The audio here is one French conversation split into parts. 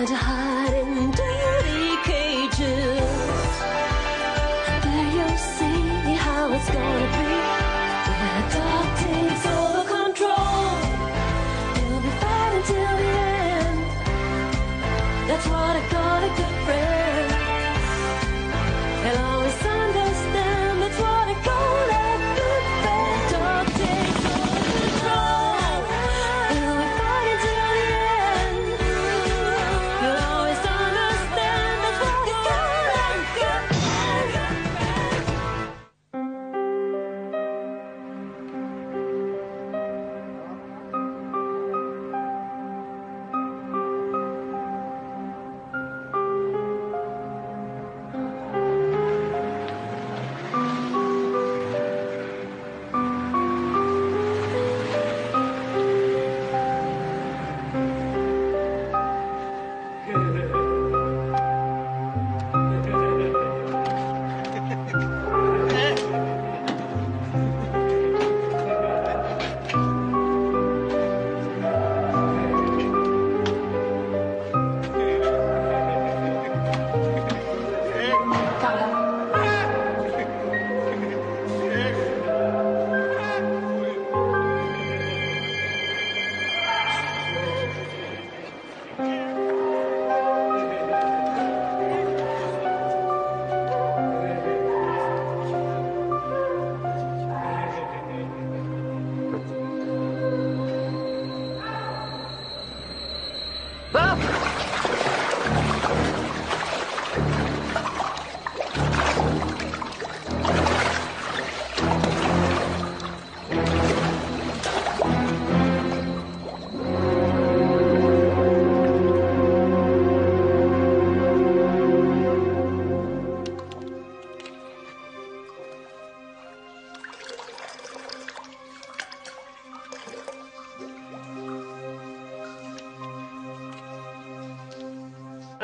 trying to hide in dirty cages. There you see how it's gonna be when the dark takes over control. You'll be fighting till the end. That's what I call a good friend. They'll always understand. That's what I call a good friend. Dark takes over control. You'll be fighting till the end. You'll always understand. That's what I call a good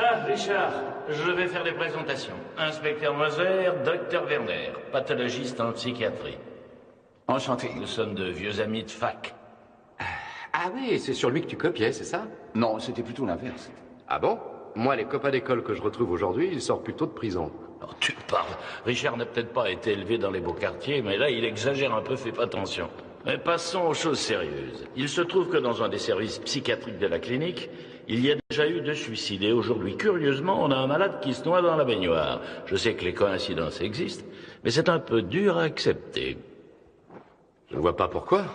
Ah, Richard, je vais faire les présentations. Inspecteur Moser, docteur Werner, pathologiste en psychiatrie. Enchanté. Nous sommes de vieux amis de fac. Ah oui, c'est sur lui que tu copiais, c'est ça? Non, c'était plutôt l'inverse. Ah bon? Moi, les copains d'école que je retrouve aujourd'hui, ils sortent plutôt de prison. Oh, tu parles. Richard n'a peut-être pas été élevé dans les beaux quartiers, mais là, il exagère un peu, fais pas attention. Mais passons aux choses sérieuses. Il se trouve que dans un des services psychiatriques de la clinique, il y a déjà eu 2 suicides. Et aujourd'hui, curieusement, on a un malade qui se noie dans la baignoire. Je sais que les coïncidences existent, mais c'est un peu dur à accepter. Je ne vois pas pourquoi.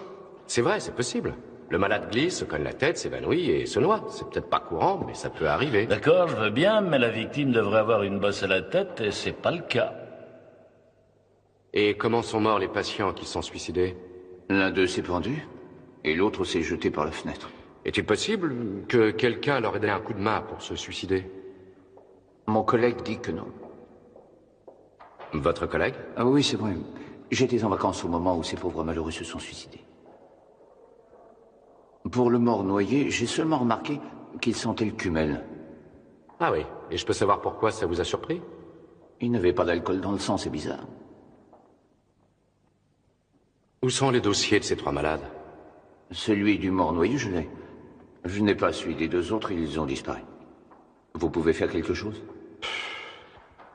C'est vrai, c'est possible. Le malade glisse, se cogne la tête, s'évanouit et se noie. C'est peut-être pas courant, mais ça peut arriver. D'accord, je veux bien, mais la victime devrait avoir une bosse à la tête et c'est pas le cas. Et comment sont morts les patients qui sont suicidés? L'un d'eux s'est pendu, et l'autre s'est jeté par la fenêtre. Est-il possible que quelqu'un leur ait donné un coup de main pour se suicider? Mon collègue dit que non. Votre collègue? Ah oui, c'est vrai. J'étais en vacances au moment où ces pauvres malheureux se sont suicidés. Pour le mort noyé, j'ai seulement remarqué qu'il sentait le cumel. Ah oui, et je peux savoir pourquoi ça vous a surpris? Il n'avait pas d'alcool dans le sang, c'est bizarre. Où sont les dossiers de ces 3 malades? Celui du mort noyé, je l'ai. Je n'ai pas celui des 2 autres, ils ont disparu. Vous pouvez faire quelque chose?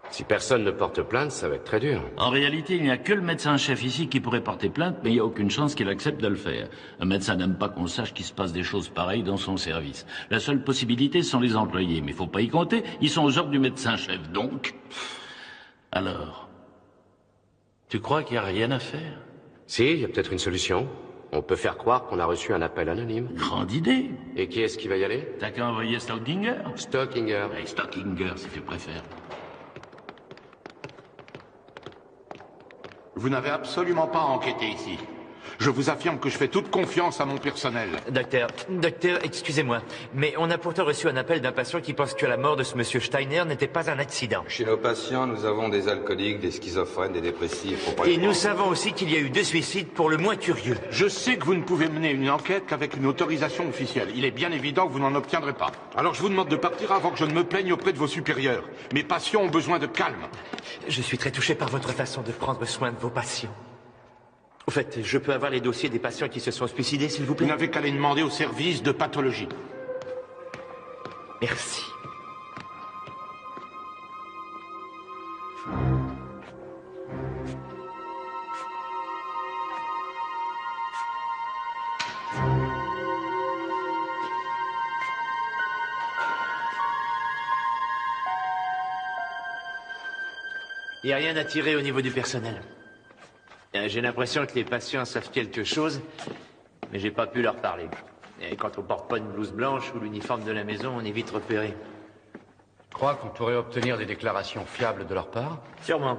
Si personne ne porte plainte, ça va être très dur. En réalité, il n'y a que le médecin-chef ici qui pourrait porter plainte, mais il n'y a aucune chance qu'il accepte de le faire. Un médecin n'aime pas qu'on sache qu'il se passe des choses pareilles dans son service. La seule possibilité sont les employés, mais il faut pas y compter, ils sont aux ordres du médecin-chef, donc... Alors, tu crois qu'il n'y a rien à faire? Si, il y a peut-être une solution. On peut faire croire qu'on a reçu un appel anonyme. Grande idée. Et qui est-ce qui va y aller? T'as qu'à envoyer Stockinger. Stockinger. Hey, Stockinger, si tu préfères. Vous n'avez absolument pas enquêté ici. Je vous affirme que je fais toute confiance à mon personnel. Docteur, excusez-moi, mais on a pourtant reçu un appel d'un patient qui pense que la mort de ce monsieur Steiner n'était pas un accident. Chez nos patients, nous avons des alcooliques, des schizophrènes, des dépressifs. Faut pas Et les nous croire. savons aussi qu'il y a eu 2 suicides pour le moins curieux. Je sais que vous ne pouvez mener une enquête qu'avec une autorisation officielle. Il est bien évident que vous n'en obtiendrez pas. Alors je vous demande de partir avant que je ne me plaigne auprès de vos supérieurs. Mes patients ont besoin de calme. Je suis très touché par votre façon de prendre soin de vos patients. Au fait, je peux avoir les dossiers des patients qui se sont suicidés, s'il vous Vous plaît? n'avez qu'à les demander au service de pathologie. Merci. Il n'y a rien à tirer au niveau du personnel. J'ai l'impression que les patients savent quelque chose, mais j'ai pas pu leur parler. Et quand on porte pas une blouse blanche ou l'uniforme de la maison, on est vite repéré. Tu crois qu'on pourrait obtenir des déclarations fiables de leur part? Sûrement.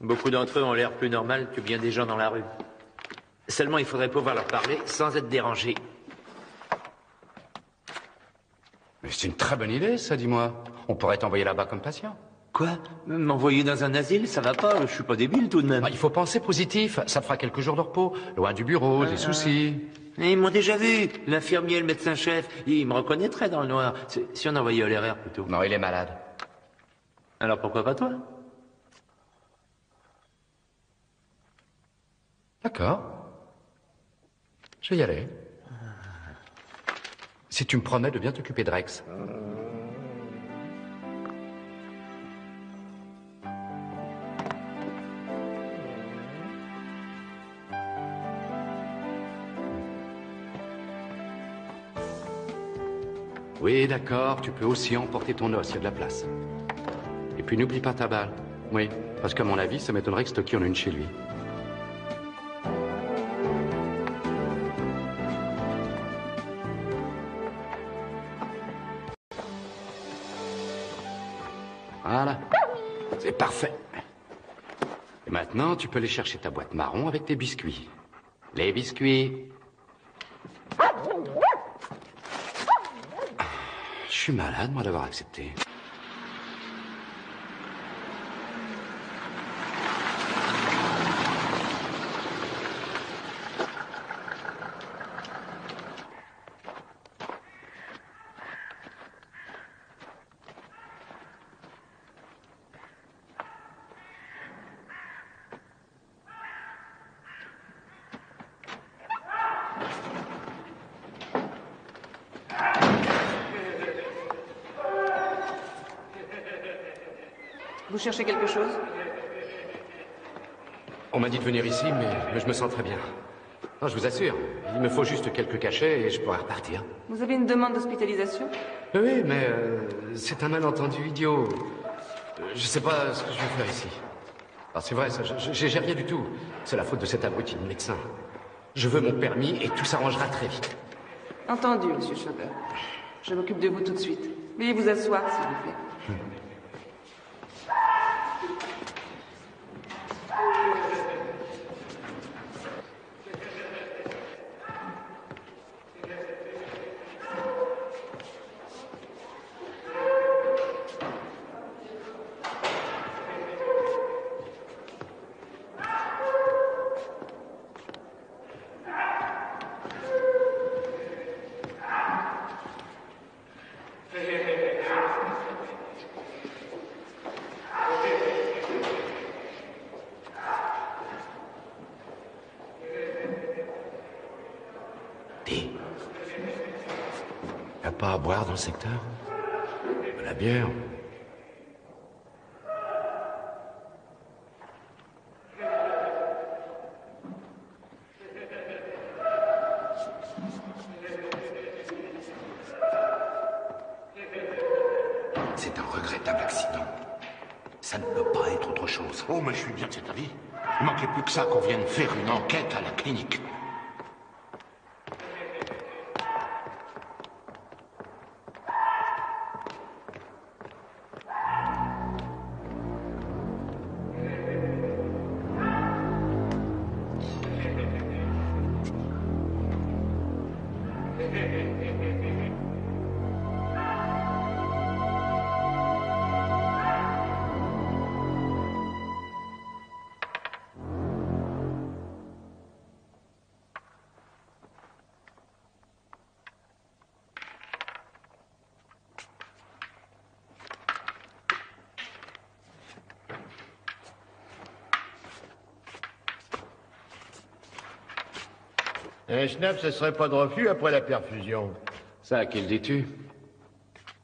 Beaucoup d'entre eux ont l'air plus normal que bien des gens dans la rue. Seulement, il faudrait pouvoir leur parler sans être dérangé. Mais c'est une très bonne idée, ça, dis-moi. On pourrait t'envoyer là-bas comme patient. Quoi? M'envoyer dans un asile? Ça va pas, je suis pas débile tout de même. Il faut penser positif. Ça te fera quelques jours de repos, loin du bureau, des soucis. Ils m'ont déjà vu. L'infirmier, le médecin-chef, ils me reconnaîtraient dans le noir. Si on envoyait Hollerer plutôt. Non, il est malade. Alors pourquoi pas toi? D'accord. Je vais y aller. Si tu me promets de bien t'occuper de Rex. Oui, d'accord, tu peux aussi emporter ton os, il y a de la place. Et puis n'oublie pas ta balle. Oui, parce qu'à mon avis, ça m'étonnerait que Stocky en ait une chez lui. Voilà, c'est parfait. Et maintenant, tu peux aller chercher ta boîte marron avec tes biscuits. Les biscuits. Je suis malade, moi, d'avoir accepté. Vous cherchez quelque chose? On m'a dit de venir ici, mais je me sens très bien. Non, je vous assure, il me faut juste quelques cachets et je pourrai repartir. Vous avez une demande d'hospitalisation? Oui, mais c'est un malentendu idiot. Je sais pas ce que je vais faire ici. Alors c'est vrai, ça, j'ai rien du tout. C'est la faute de cet abruti de médecin. Je veux mon permis et tout s'arrangera très vite. Entendu, monsieur Schober. Je m'occupe de vous tout de suite. Veuillez vous asseoir, s'il vous plaît. Y'a pas à boire dans le secteur? De la bière. C'est un regrettable accident. Ça ne peut pas être autre chose. Oh, mais je suis bien de cet avis. Il manquait plus que ça qu'on vienne faire une enquête à la clinique. Un schnapp, ce serait pas de refus après la perfusion. Ça, à qui le dis-tu?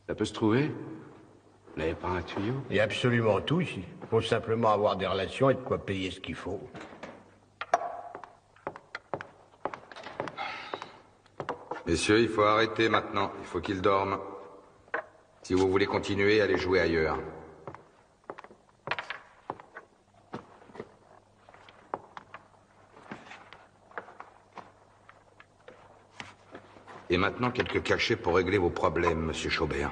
Ça peut se trouver? Vous n'avez pas un tuyau? Il y a absolument tout ici. Faut simplement avoir des relations et de quoi payer ce qu'il faut. Messieurs, il faut arrêter maintenant. Il faut qu'ils dorment. Si vous voulez continuer, allez jouer ailleurs. Et maintenant, quelques cachets pour régler vos problèmes, monsieur Chaubert.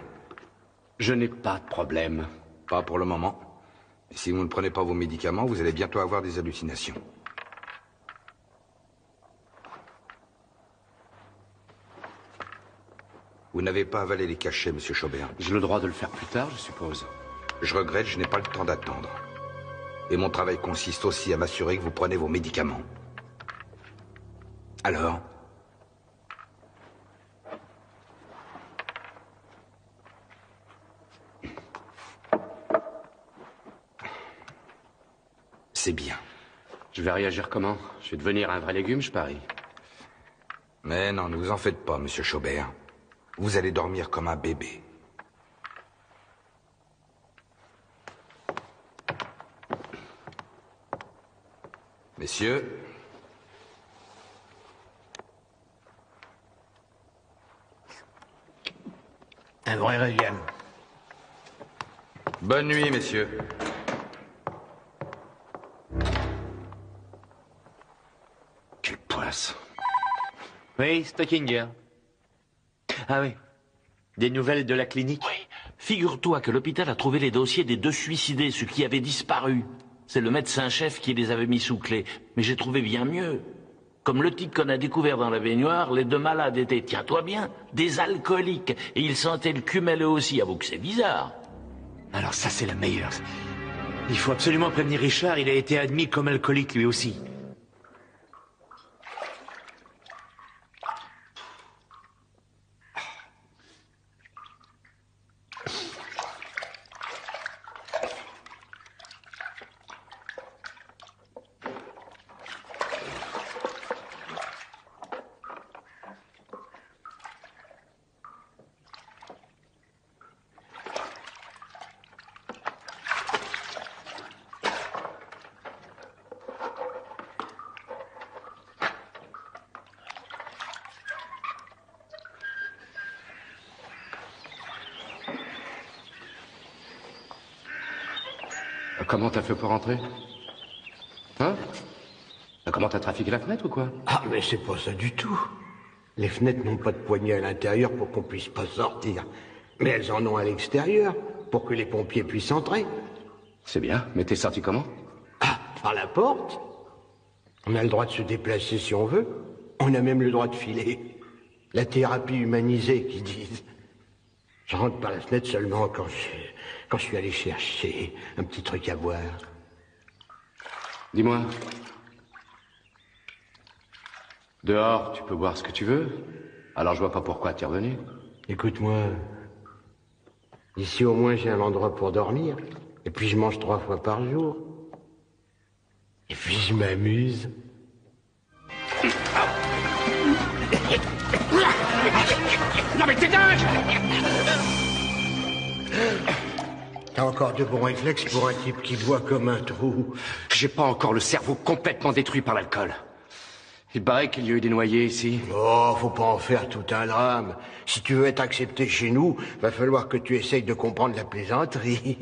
Je n'ai pas de problème. Pas pour le moment. Et si vous ne prenez pas vos médicaments, vous allez bientôt avoir des hallucinations. Vous n'avez pas avalé les cachets, monsieur Chaubert. J'ai le droit de le faire plus tard, je suppose. Je regrette, je n'ai pas le temps d'attendre. Et mon travail consiste aussi à m'assurer que vous prenez vos médicaments. Alors ? C'est bien. Je vais réagir comment? Je vais devenir un vrai légume, je parie. Mais non, ne vous en faites pas, monsieur Chaubert. Vous allez dormir comme un bébé. Messieurs. Un vrai régal. Bonne nuit, messieurs. Quelle poisse. Oui, Stockinger. Ah oui. Des nouvelles de la clinique? Oui. Figure-toi que l'hôpital a trouvé les dossiers des 2 suicidés, ceux qui avaient disparu. C'est le médecin-chef qui les avait mis sous clé. Mais j'ai trouvé bien mieux. Comme le type qu'on a découvert dans la baignoire, les 2 malades étaient, tiens-toi bien, des alcooliques. Et ils sentaient le cul mêlé aussi. Avoue que c'est bizarre. Alors ça, c'est la meilleure. Il faut absolument prévenir Richard, il a été admis comme alcoolique lui aussi. Comment t'as fait pour rentrer? Hein? Comment t'as trafiqué la fenêtre ou quoi? Ah, mais c'est pas ça du tout. Les fenêtres n'ont pas de poignée à l'intérieur pour qu'on puisse pas sortir. Mais elles en ont à l'extérieur, pour que les pompiers puissent entrer. C'est bien, mais t'es sorti comment? Ah, par la porte. On a le droit de se déplacer si on veut. On a même le droit de filer. La thérapie humanisée, qu'ils disent. Je rentre par la fenêtre seulement quand je suis allé chercher un petit truc à boire. Dis-moi. Dehors, tu peux boire ce que tu veux. Alors je vois pas pourquoi t'es revenu. Écoute-moi. Ici au moins j'ai un endroit pour dormir. Et puis je mange 3 fois par jour. Et puis je m'amuse. Non mais t'es dingue! T'as encore de bons réflexes pour un type qui boit comme un trou. J'ai pas encore le cerveau complètement détruit par l'alcool. Il paraît qu'il y a eu des noyés ici. Oh, faut pas en faire tout un drame. Si tu veux être accepté chez nous, va falloir que tu essayes de comprendre la plaisanterie.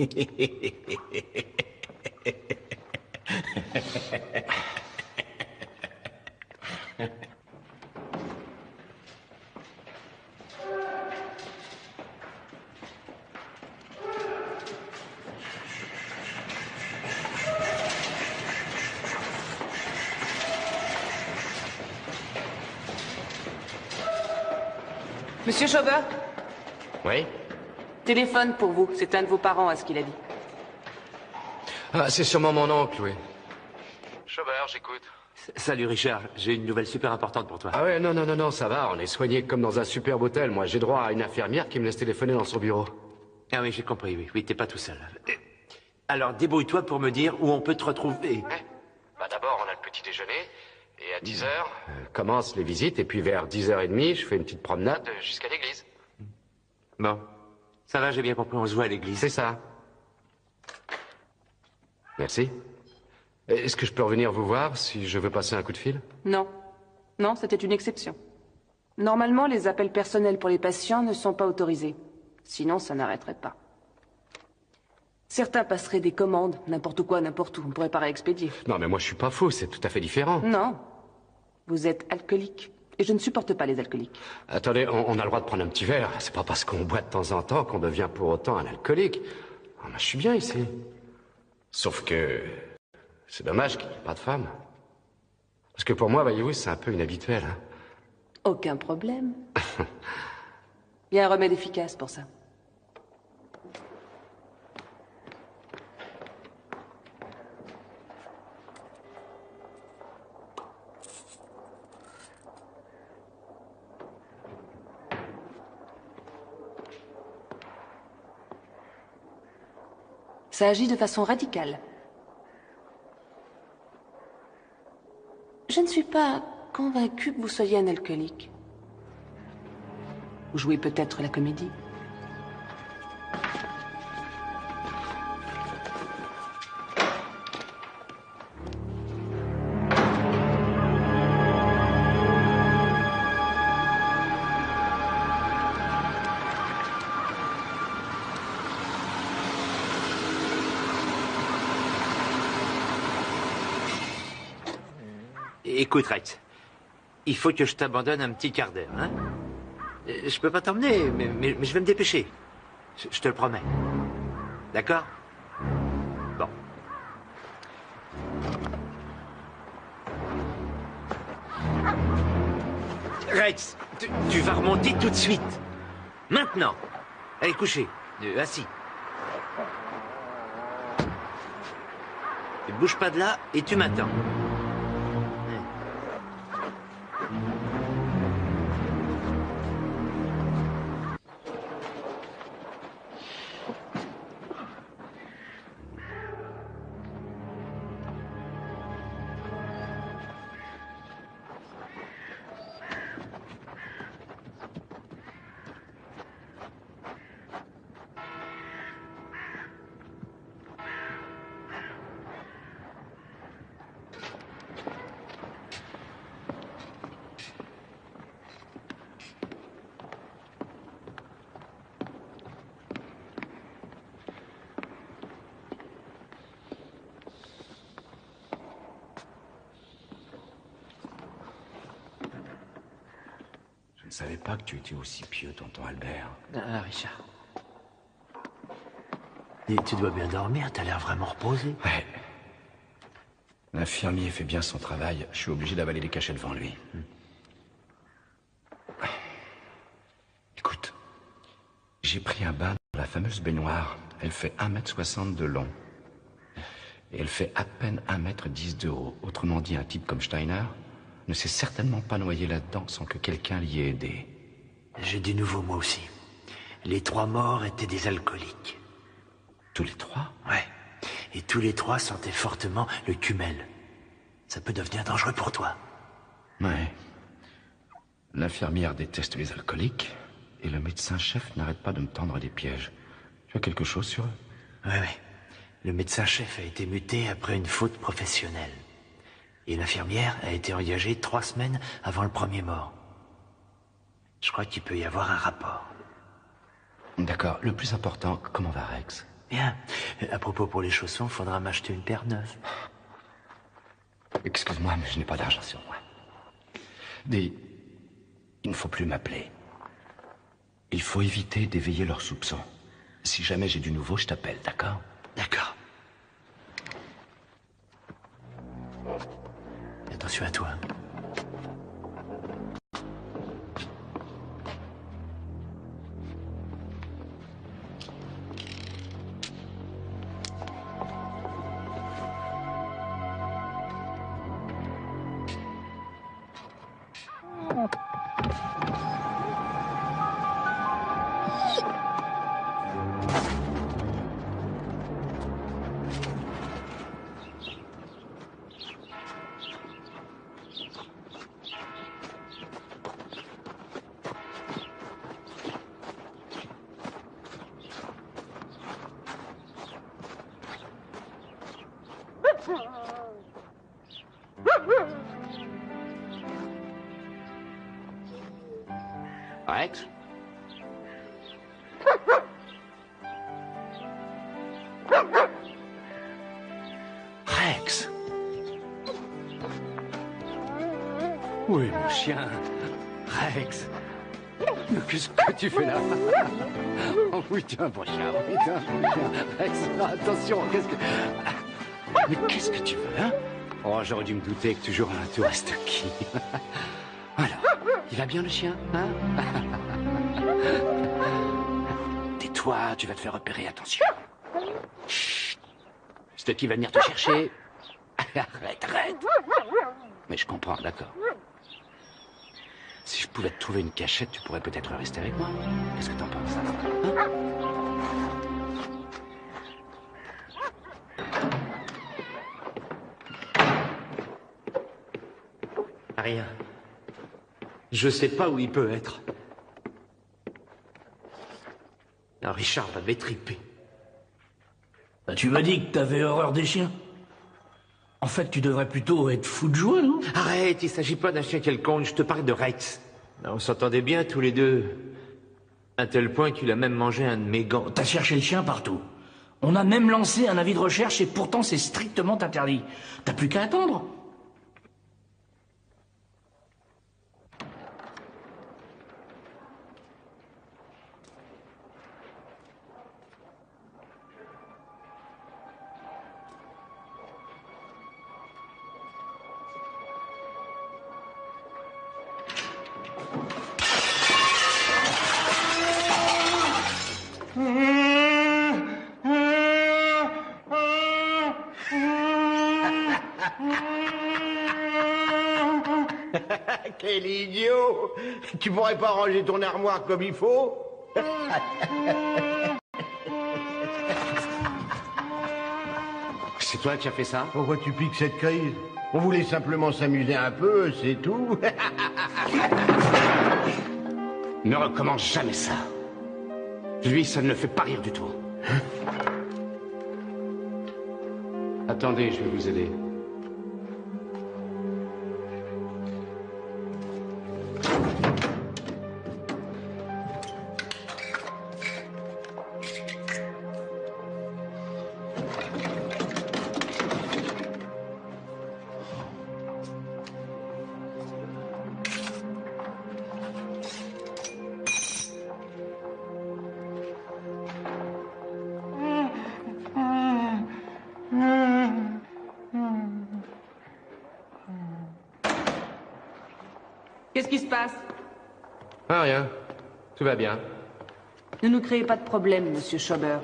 Monsieur Chaubert, Oui? téléphone pour vous. C'est un de vos parents, à ce qu'il a dit. Ah, c'est sûrement mon oncle, oui. Chaubert, j'écoute. Salut Richard, j'ai une nouvelle super importante pour toi. Ah ouais, non, ça va, on est soigné comme dans un superbe hôtel. Moi, j'ai droit à une infirmière qui me laisse téléphoner dans son bureau. Ah oui, j'ai compris, oui, t'es pas tout seul. Alors, débrouille-toi pour me dire où on peut te retrouver. Bah d'abord, on a le petit déjeuner, et à 10h... commencent les visites, et puis vers 10h30, je fais une petite promenade jusqu'à l'église. Bon, ça va, j'ai bien compris, on se voit à l'église. C'est ça. Merci. Est-ce que je peux revenir vous voir si je veux passer un coup de fil? Non. Non, c'était une exception. Normalement, les appels personnels pour les patients ne sont pas autorisés. Sinon, ça n'arrêterait pas. Certains passeraient des commandes, n'importe quoi, n'importe où. On ne pourrait pas réexpédier. Non, mais moi, je suis pas fou, c'est tout à fait différent. Non. Vous êtes alcoolique. Et je ne supporte pas les alcooliques. Attendez, on a le droit de prendre un petit verre. C'est pas parce qu'on boit de temps en temps qu'on devient pour autant un alcoolique. Ah, moi, je suis bien ici. Sauf que... c'est dommage qu'il n'y ait pas de femme. Parce que pour moi, voyez-vous, c'est un peu inhabituel. Hein. Aucun problème. Il y a un remède efficace pour ça. Ça agit de façon radicale. Je ne suis pas convaincue que vous soyez un alcoolique. Vous jouez peut-être la comédie. Écoute, Rex, il faut que je t'abandonne un petit quart d'heure, hein? Je peux pas t'emmener, mais je vais me dépêcher. Je te le promets. D'accord? Bon. Rex, tu vas remonter tout de suite. Maintenant. Allez, coucher. Assis. Ne bouge pas de là et tu m'attends. Je ne savais pas que tu étais aussi pieux, tonton Albert. Ah, Richard. Et tu dois bien dormir, t'as l'air vraiment reposé. Ouais. L'infirmier fait bien son travail. Je suis obligé d'avaler les cachets devant lui. Écoute, j'ai pris un bain dans la fameuse baignoire. Elle fait 1,60 m de long. Et elle fait à peine 1,10 m de haut. Autrement dit, un type comme Steiner ne s'est certainement pas noyé là-dedans sans que quelqu'un l'y ait aidé. J'ai du nouveau, moi aussi. Les 3 morts étaient des alcooliques. Tous les 3? Ouais. Et tous les 3 sentaient fortement le cumel. Ça peut devenir dangereux pour toi. Ouais. L'infirmière déteste les alcooliques et le médecin-chef n'arrête pas de me tendre des pièges. Tu as quelque chose sur eux? Ouais. Le médecin-chef a été muté après une faute professionnelle. Et l'infirmière a été engagée 3 semaines avant le premier mort. Je crois qu'il peut y avoir un rapport. D'accord. Le plus important, comment va Rex? Bien. À propos pour les chaussons, faudra m'acheter une paire neuve. Excuse-moi, mais je n'ai pas d'argent sur moi. Dis, il ne faut plus m'appeler. Il faut éviter d'éveiller leurs soupçons. Si jamais j'ai du nouveau, je t'appelle, d'accord? D'accord. Attention à toi. Rex? Rex? Oui, mon chien. Rex. Qu'est-ce que tu fais là? Oh oui, tiens, bon chien, oui, tiens, bon chien. Rex, attention, qu'est-ce que... Mais qu'est-ce que tu veux, hein? Oh, j'aurais dû me douter que tu jouerais un tour à Stucky. Alors, il va bien le chien, hein? Tais-toi, tu vas te faire repérer, attention. Chut. Stucky va venir te chercher. Arrête. Mais je comprends, d'accord. Si je pouvais te trouver une cachette, tu pourrais peut-être rester avec moi. Qu'est-ce que t'en penses, hein? Rien. Je sais pas où il peut être. Alors Richard va m'étriper. Bah, tu m'as dit que t'avais horreur des chiens. En fait, tu devrais plutôt être fou de joie, non? Arrête, il s'agit pas d'un chien quelconque, je te parle de Rex. On s'entendait bien tous les deux. À tel point qu'il a même mangé un de mes gants. T'as cherché le chien partout. On a même lancé un avis de recherche et pourtant c'est strictement interdit. T'as plus qu'à attendre. Quel idiot! Tu pourrais pas ranger ton armoire comme il faut? C'est toi qui as fait ça? Pourquoi tu piques cette crise? On voulait simplement s'amuser un peu, c'est tout. Ne recommence jamais ça. Lui, ça ne le fait pas rire du tout. Attendez, je vais vous aider. Qu'est-ce qui se passe? Ah, rien. Tout va bien. Ne nous créez pas de problème, monsieur Schober.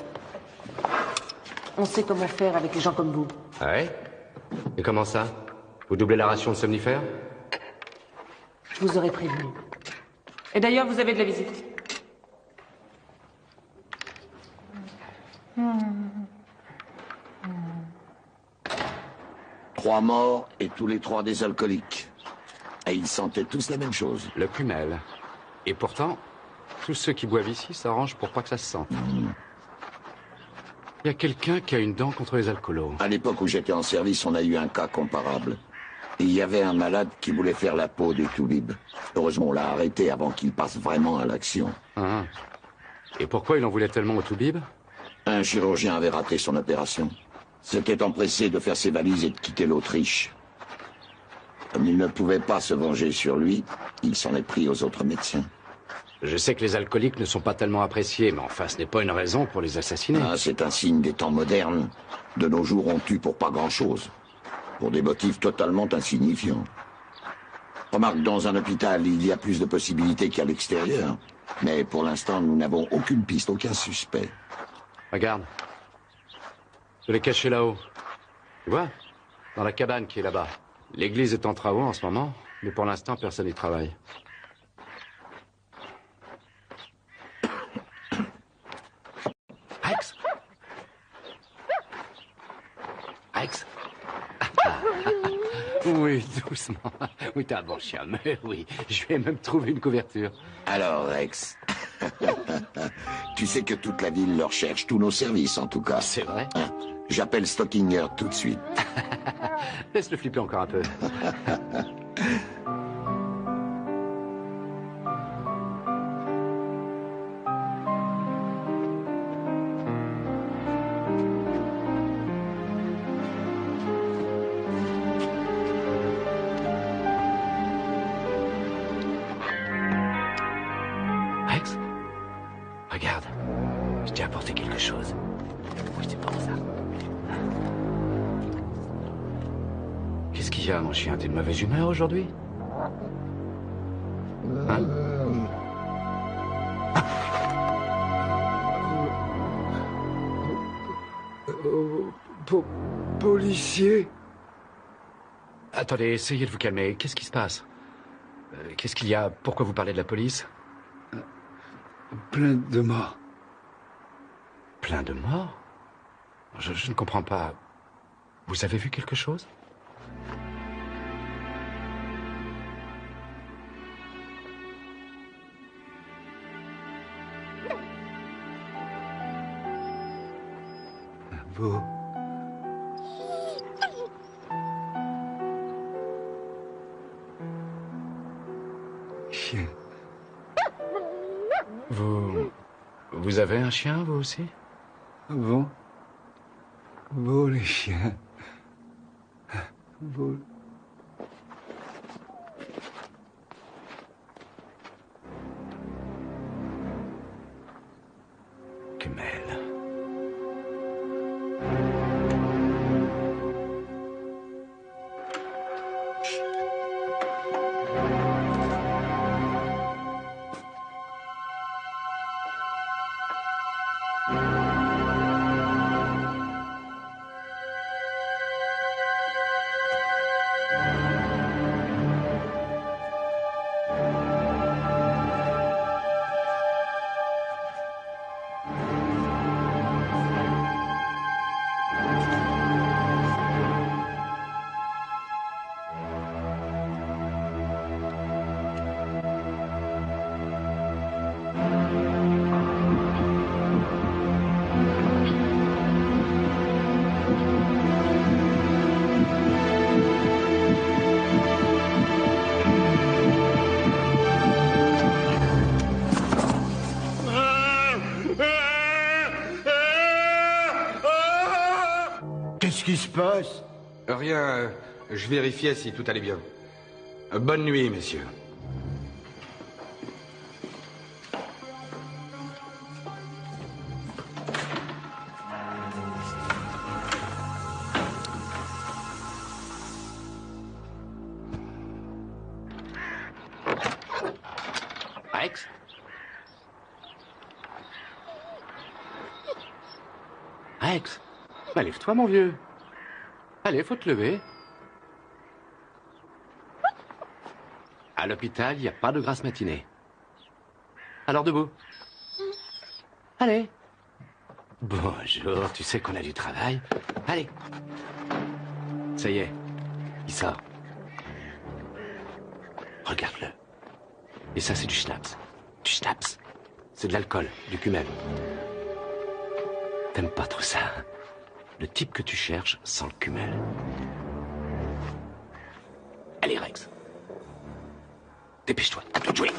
On sait comment faire avec les gens comme vous. Ah ouais? Et comment ça? Vous doublez la ration de somnifères? Je vous aurais prévenu. Et d'ailleurs, vous avez de la visite. 3 morts et tous les 3 des alcooliques. Et ils sentaient tous la même chose. Le prunelle. Et pourtant, tous ceux qui boivent ici s'arrangent pour pas que ça se sente. Il y a quelqu'un qui a une dent contre les alcoolos. À l'époque où j'étais en service, on a eu un cas comparable. Et il y avait un malade qui voulait faire la peau du toubib. Heureusement, on l'a arrêté avant qu'il passe vraiment à l'action. Ah. Et pourquoi il en voulait tellement au toubib? Un chirurgien avait raté son opération. S'était empressé de faire ses valises et de quitter l'Autriche. Comme il ne pouvait pas se venger sur lui, il s'en est pris aux autres médecins. Je sais que les alcooliques ne sont pas tellement appréciés, mais enfin, ce n'est pas une raison pour les assassiner. Ah, c'est un signe des temps modernes. De nos jours, on tue pour pas grand-chose. Pour des motifs totalement insignifiants. Remarque, dans un hôpital, il y a plus de possibilités qu'à l'extérieur. Mais pour l'instant, nous n'avons aucune piste, aucun suspect. Regarde. Je l'ai caché là-haut. Tu vois? Dans la cabane qui est là-bas. L'église est en travaux en ce moment, mais pour l'instant, personne n'y travaille. Rex? Rex? Oui, doucement. Oui, t'es un bon chien, mais oui. Je vais même trouver une couverture. Alors, Rex, tu sais que toute la ville leur cherche, tous nos services en tout cas. C'est vrai? Hein? J'appelle Stockinger tout de suite. Laisse-le flipper encore un peu. apporter quelque chose. Oui, c'est pour ça. Qu'est-ce qu'il y a, mon chien? T'es de mauvaise humeur aujourd'hui? Hein? Policier. Attendez, essayez de vous calmer. Qu'est-ce qui se passe? Qu'est-ce qu'il y a? Pourquoi vous parlez de la police? Plein de morts. Plein de morts? Je ne comprends pas. Vous avez vu quelque chose? Beau. Chien. Vous avez un chien, vous aussi? Bon. Beau les chiens. Beau. Kumel. Qu'est-ce qui se passe? Rien, je vérifiais si tout allait bien. Bonne nuit, messieurs. Rex? Rex? Bah, lève-toi, mon vieux. Allez, faut te lever. À l'hôpital, il n'y a pas de grasse matinée. Alors debout. Allez. Bonjour, tu sais qu'on a du travail. Allez. Ça y est, il sort. Regarde-le. Et ça, c'est du schnapps. Du schnapps. C'est de l'alcool, du kumel. T'aimes pas trop ça, hein? Le type que tu cherches sans le kumel. Allez, Rex. Dépêche-toi, à toi de jouer.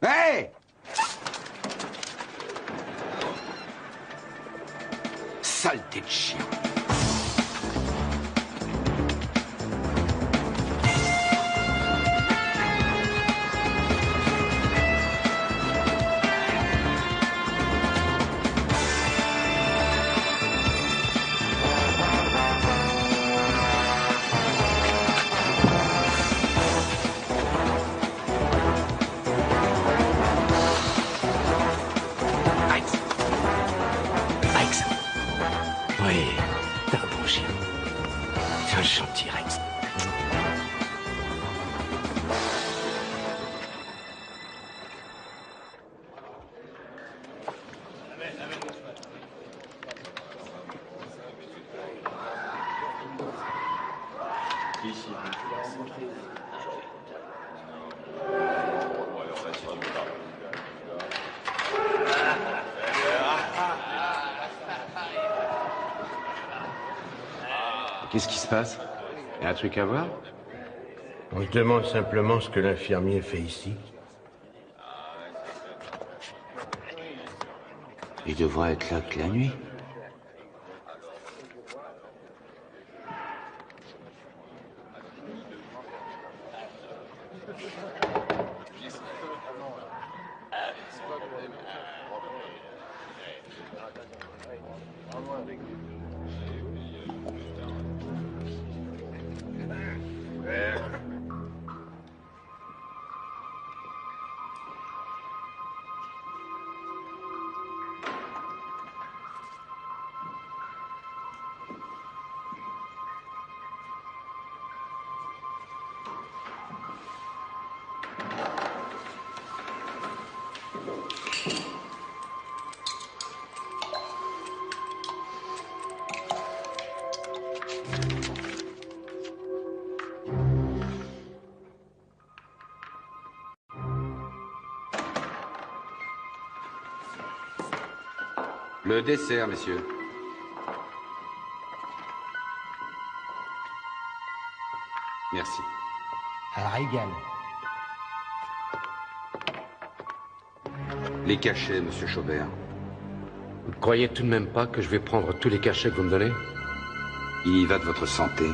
Hé! Saleté de chien. Rex. Oui, t'es un bon chien. T'es un gentil Rex. Qu'est-ce qui se passe? Il y a un truc à voir? On se demande simplement ce que l'infirmier fait ici. Il devrait être là que la nuit. Le dessert, messieurs. Merci. À régal. Les cachets, monsieur Chaubert. Vous ne croyez tout de même pas que je vais prendre tous les cachets que vous me donnez? Il y va de votre santé.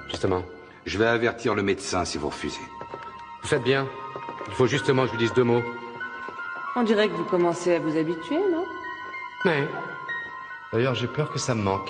Justement. Je vais avertir le médecin si vous refusez. Vous faites bien. Il faut justement que je lui dise 2 mots. On dirait que vous commencez à vous habituer, non? Oui. D'ailleurs, j'ai peur que ça me manque.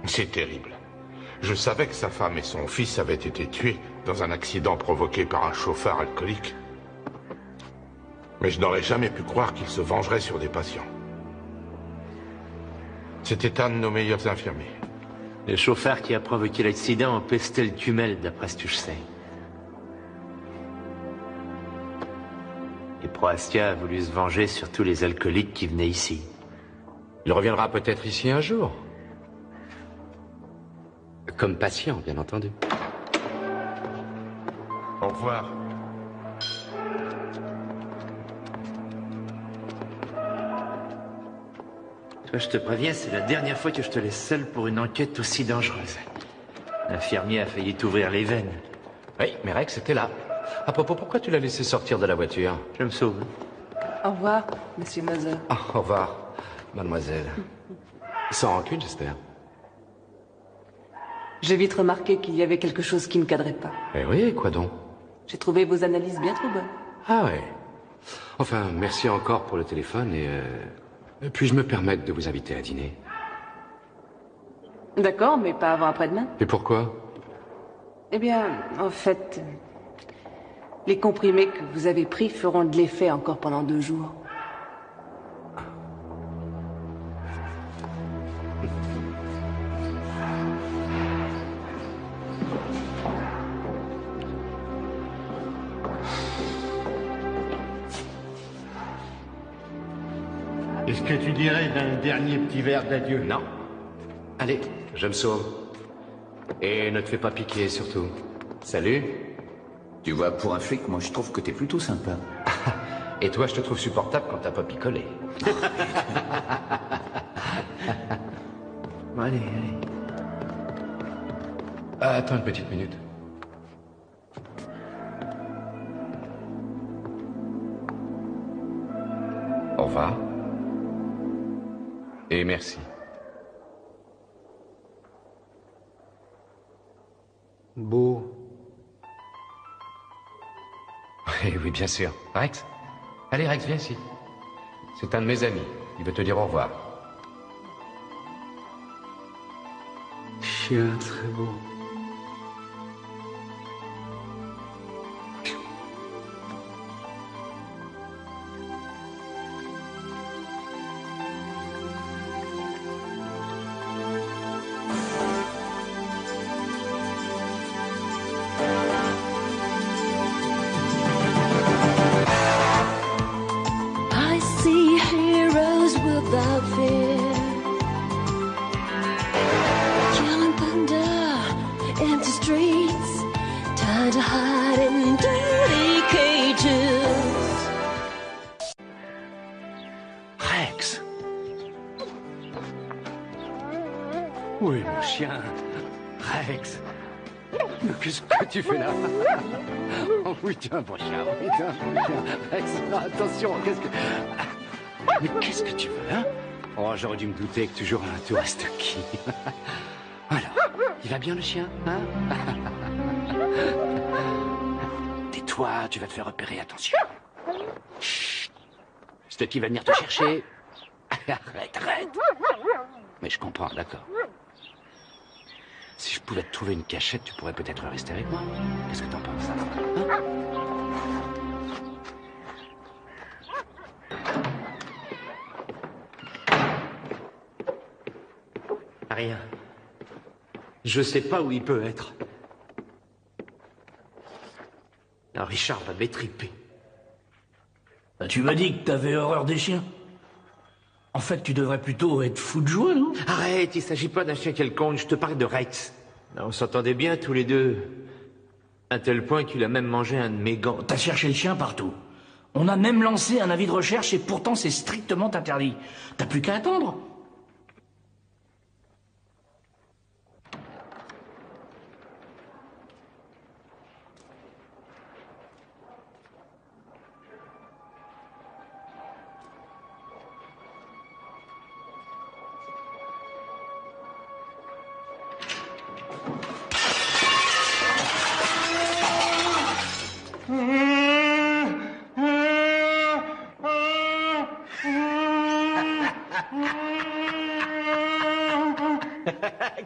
C'est terrible. Je savais que sa femme et son fils avaient été tués dans un accident provoqué par un chauffeur alcoolique. Mais je n'aurais jamais pu croire qu'il se vengerait sur des patients. C'était un de nos meilleurs infirmiers. Le chauffeur qui a provoqué l'accident empestait le tumel, d'après ce que je sais. Et Proastia a voulu se venger sur tous les alcooliques qui venaient ici. Il reviendra peut-être ici un jour. Comme patient, bien entendu. Au revoir. Toi, je te préviens, c'est la dernière fois que je te laisse seul pour une enquête aussi dangereuse. L'infirmier a failli t'ouvrir les veines. Oui, mais Rex était là. À propos, pourquoi tu l'as laissé sortir de la voiture? Je me sauve. Au revoir, monsieur Mother. Ah, au revoir, mademoiselle. Sans rancune, j'espère. J'ai vite remarqué qu'il y avait quelque chose qui ne cadrait pas. Eh oui, quoi donc? J'ai trouvé vos analyses bien trop bonnes. Ah ouais. Enfin, merci encore pour le téléphone et puis-je me permettre de vous inviter à dîner? D'accord, mais pas avant après-demain. Et pourquoi? Eh bien, en fait, les comprimés que vous avez pris feront de l'effet encore pendant 2 jours. Qu'est-ce que tu dirais d'un dernier petit verre d'adieu? Non. Allez, je me sauve. Et ne te fais pas piquer, surtout. Salut. Tu vois, pour un flic, moi je trouve que t'es plutôt sympa. Et toi, je te trouve supportable quand t'as pas picolé. Bon, allez, allez. Attends une petite minute. Au revoir. Et merci. Beau. Oui, oui, bien sûr. Rex? Allez, Rex, viens ici. C'est un de mes amis. Il veut te dire au revoir. Chien très beau. I see heroes without fear, killing thunder, empty streets, time to hide in dirty cages. Rex! Oui, mon chien. Rex! Mais qu'est-ce que tu fais là? Oh oui, tiens, bon chien, oui, tiens, bon chien. Rex, non, attention, qu'est-ce que... Mais qu'est-ce que tu veux, hein? Oh, j'aurais dû me douter que tu jouerais un tour à Stucky. Alors, il va bien le chien, hein? Tais-toi, tu vas te faire repérer, attention. Chut! Stucky va venir te chercher. Arrête, arrête. Mais je comprends, d'accord. Si je pouvais te trouver une cachette, tu pourrais peut-être rester avec moi. Qu'est-ce que t'en penses, hein? Rien. Je sais pas où il peut être. Alors Richard va m'étriper. Bah, tu m'as dit que t'avais horreur des chiens. En fait, tu devrais plutôt être fou de joie, non? Arrête, il s'agit pas d'un chien quelconque, je te parle de Rex. On s'entendait bien tous les deux. À tel point qu'il a même mangé un de mes gants. T'as cherché le chien partout. On a même lancé un avis de recherche et pourtant c'est strictement interdit. T'as plus qu'à attendre.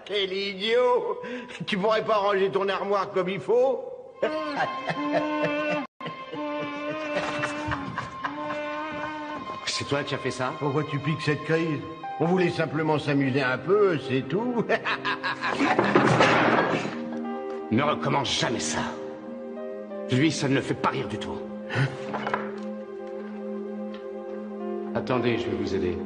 Quel idiot! Tu pourrais pas ranger ton armoire comme il faut? C'est toi qui as fait ça? Pourquoi tu piques cette crise? On voulait simplement s'amuser un peu, c'est tout. Ne recommence jamais ça. Lui, ça ne le fait pas rire du tout. Attendez, je vais vous aider.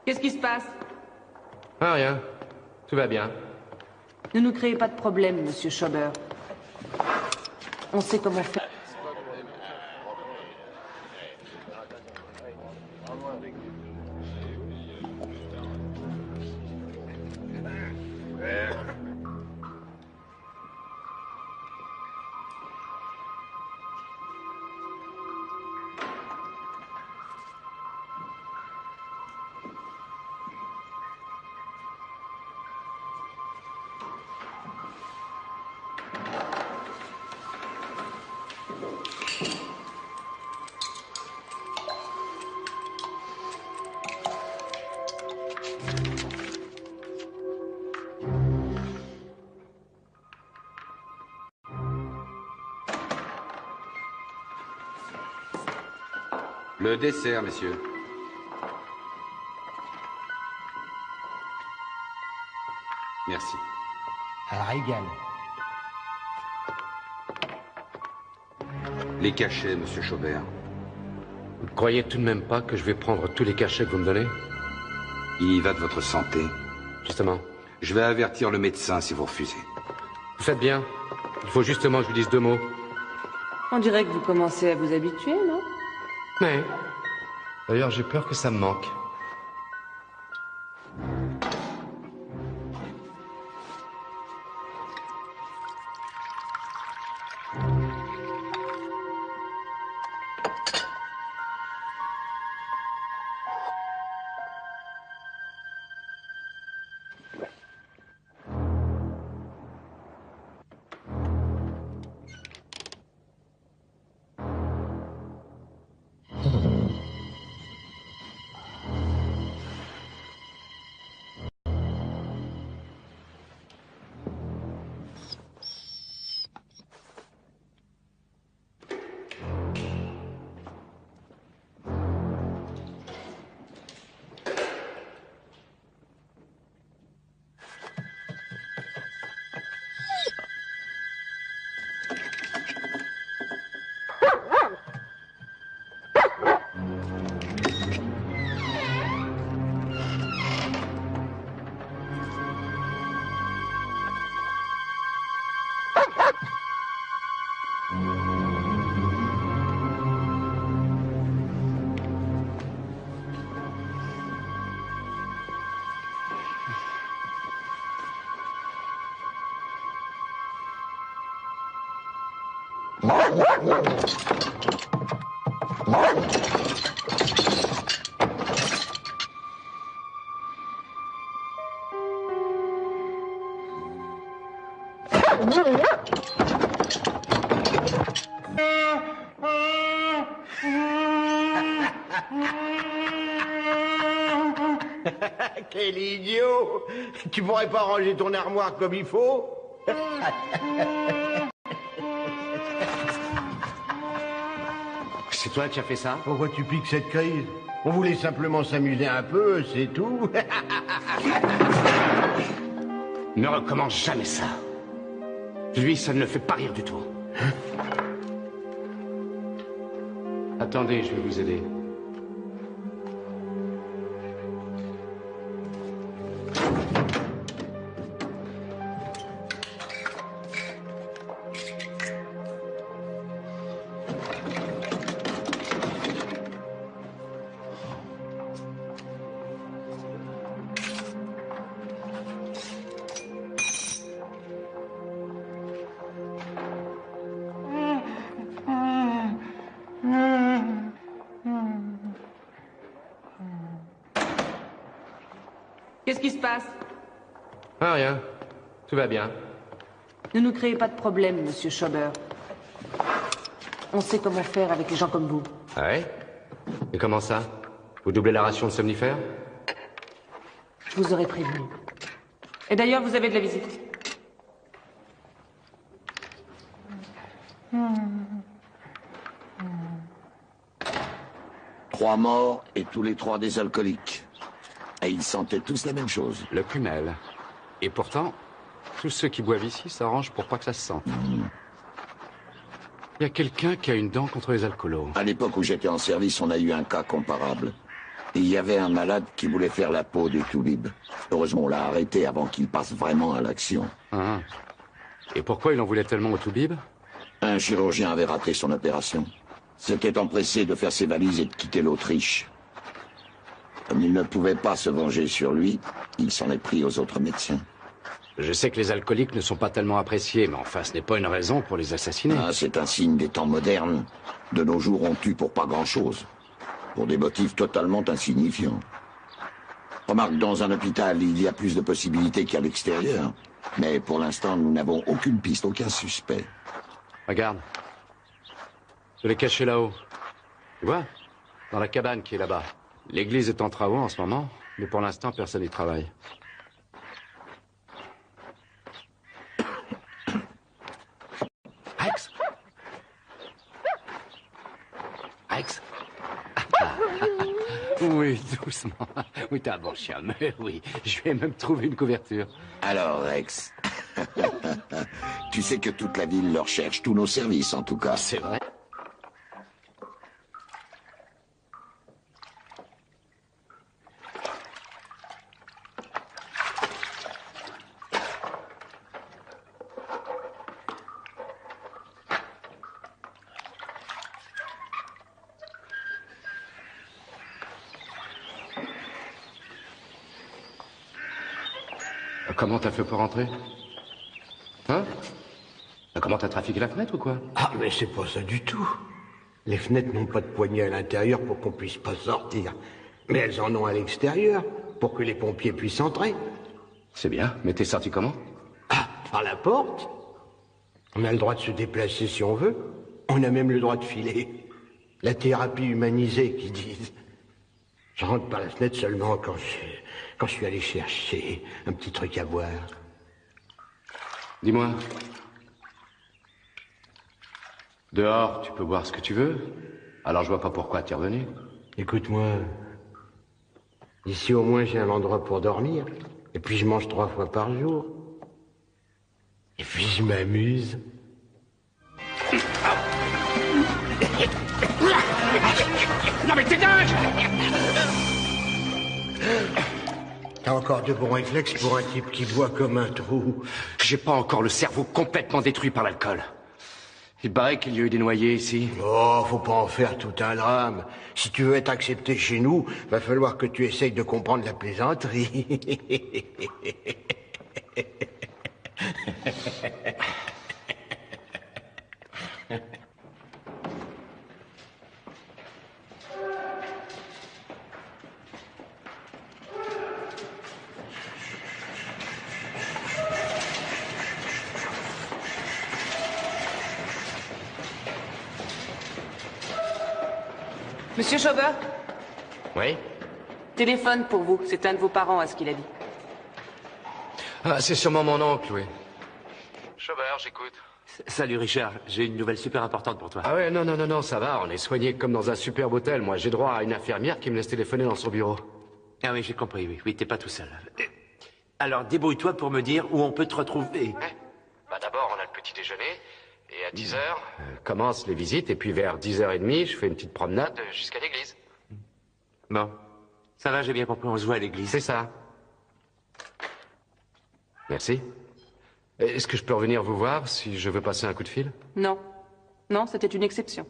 Qu'est-ce qui se passe? Ah, rien. Tout va bien. Ne nous créez pas de problème, monsieur Schober. On sait comment faire. Le dessert, messieurs. Merci. À la régale. Les cachets, monsieur Chaubert. Vous ne croyez tout de même pas que je vais prendre tous les cachets que vous me donnez? Il y va de votre santé. Justement. Je vais avertir le médecin si vous refusez. Vous faites bien. Il faut justement que je lui dise 2 mots. On dirait que vous commencez à vous habituer, non? Mais... D'ailleurs, j'ai peur que ça me manque. Quel idiot! Tu pourrais pas ranger ton armoire comme il faut? C'est toi qui as fait ça? Pourquoi tu piques cette crise? On voulait simplement s'amuser un peu, c'est tout. Ne recommence jamais ça. Lui, ça ne le fait pas rire du tout. Attendez, je vais vous aider. Qu'est-ce qui se passe? Ah, rien. Tout va bien. Ne nous créez pas de problème, monsieur Schober. On sait comment faire avec les gens comme vous. Ah ouais? Et comment ça? Vous doublez la ration de somnifères? Je vous aurais prévenu. Et d'ailleurs, vous avez de la visite. 3 morts et tous les 3 des alcooliques. Et ils sentaient tous la même chose. Le prunelle. Et pourtant, tous ceux qui boivent ici s'arrangent pour pas que ça se sente. Il y a quelqu'un qui a une dent contre les alcoolos. À l'époque où j'étais en service, on a eu un cas comparable. Et il y avait un malade qui voulait faire la peau des toubibs. Heureusement, on l'a arrêté avant qu'il passe vraiment à l'action. Ah. Et pourquoi il en voulait tellement au toubib? Un chirurgien avait raté son opération. S'était empressé de faire ses valises et de quitter l'Autriche. Comme il ne pouvait pas se venger sur lui, il s'en est pris aux autres médecins. Je sais que les alcooliques ne sont pas tellement appréciés, mais enfin, ce n'est pas une raison pour les assassiner. Ah, c'est un signe des temps modernes. De nos jours, on tue pour pas grand-chose. Pour des motifs totalement insignifiants. Remarque, dans un hôpital, il y a plus de possibilités qu'à l'extérieur. Mais pour l'instant, nous n'avons aucune piste, aucun suspect. Regarde. Je l'ai caché là-haut. Tu vois? Dans la cabane qui est là-bas. L'église est en travaux en ce moment, mais pour l'instant, personne n'y travaille. Rex? Rex? Oui, doucement. Oui, t'es un bon chien, mais oui. Je vais même trouver une couverture. Alors, Rex, tu sais que toute la ville leur cherche, tous nos services en tout cas. C'est vrai. Comment t'as fait pour rentrer? Hein? Comment t'as trafiqué la fenêtre ou quoi? Ah, mais c'est pas ça du tout. Les fenêtres n'ont pas de poignée à l'intérieur pour qu'on puisse pas sortir. Mais elles en ont à l'extérieur, pour que les pompiers puissent entrer. C'est bien, mais t'es sorti comment? Ah, par la porte. On a le droit de se déplacer si on veut. On a même le droit de filer. La thérapie humanisée, qu'ils disent. Je rentre par la fenêtre seulement quand je suis allé chercher un petit truc à boire. Dis-moi. Dehors, tu peux boire ce que tu veux. Alors je vois pas pourquoi t'es revenu. Écoute-moi. Ici au moins j'ai un endroit pour dormir. Et puis je mange 3 fois par jour. Et puis je m'amuse. Non mais t'es dingue! T'as encore de bons réflexes pour un type qui boit comme un trou. J'ai pas encore le cerveau complètement détruit par l'alcool. Il paraît qu'il y a eu des noyés ici. Oh, faut pas en faire tout un drame. Si tu veux être accepté chez nous, va falloir que tu essayes de comprendre la plaisanterie. Monsieur Schober, Oui? téléphone pour vous. C'est un de vos parents, à ce qu'il a dit. Ah, c'est sûrement mon oncle, oui. Schober, j'écoute. Salut Richard, j'ai une nouvelle super importante pour toi. Ah ouais, non, ça va, on est soigné comme dans un superbe hôtel. Moi, j'ai droit à une infirmière qui me laisse téléphoner dans son bureau. Ah oui, j'ai compris, oui, t'es pas tout seul. Alors, débrouille-toi pour me dire où on peut te retrouver. Bah d'abord, on a le petit déjeuner, et à 10h... commencent les visites, et puis vers 10h30, je fais une petite promenade jusqu'à l'église. Bon, ça va, j'ai bien compris, on se voit à l'église. C'est ça. Merci. Est-ce que je peux revenir vous voir si je veux passer un coup de fil? Non. Non, c'était une exception.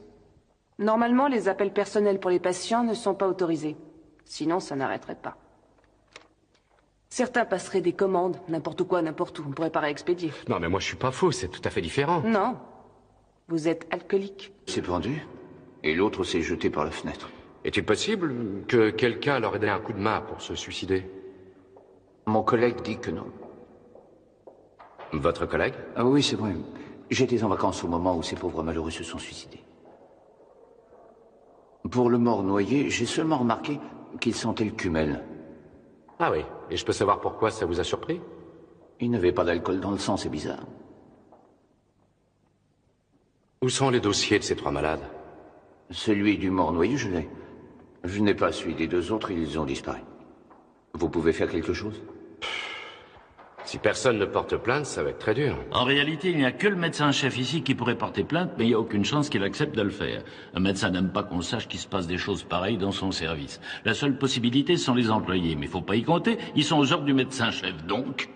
Normalement, les appels personnels pour les patients ne sont pas autorisés. Sinon, ça n'arrêterait pas. Certains passeraient des commandes, n'importe quoi, n'importe où. On pourrait pas réexpédier. Non, mais moi, je suis pas fou, c'est tout à fait différent. Non. Vous êtes alcoolique. C'est pendu. Et l'autre s'est jeté par la fenêtre. Est-il possible que quelqu'un leur ait donné un coup de main pour se suicider? Mon collègue dit que non. Votre collègue? Ah oui, c'est vrai. J'étais en vacances au moment où ces pauvres malheureux se sont suicidés. Pour le mort noyé, j'ai seulement remarqué qu'il sentait le cumel. Ah oui, et je peux savoir pourquoi ça vous a surpris? Il n'avait pas d'alcool dans le sang, c'est bizarre. Où sont les dossiers de ces 3 malades? Celui du mort noyé, je l'ai. Je n'ai pas celui des 2 autres, ils ont disparu. Vous pouvez faire quelque chose? Si personne ne porte plainte, ça va être très dur. En réalité, il n'y a que le médecin-chef ici qui pourrait porter plainte, mais il n'y a aucune chance qu'il accepte de le faire. Un médecin n'aime pas qu'on sache qu'il se passe des choses pareilles dans son service. La seule possibilité sont les employés, mais il faut pas y compter, ils sont aux ordres du médecin-chef, donc...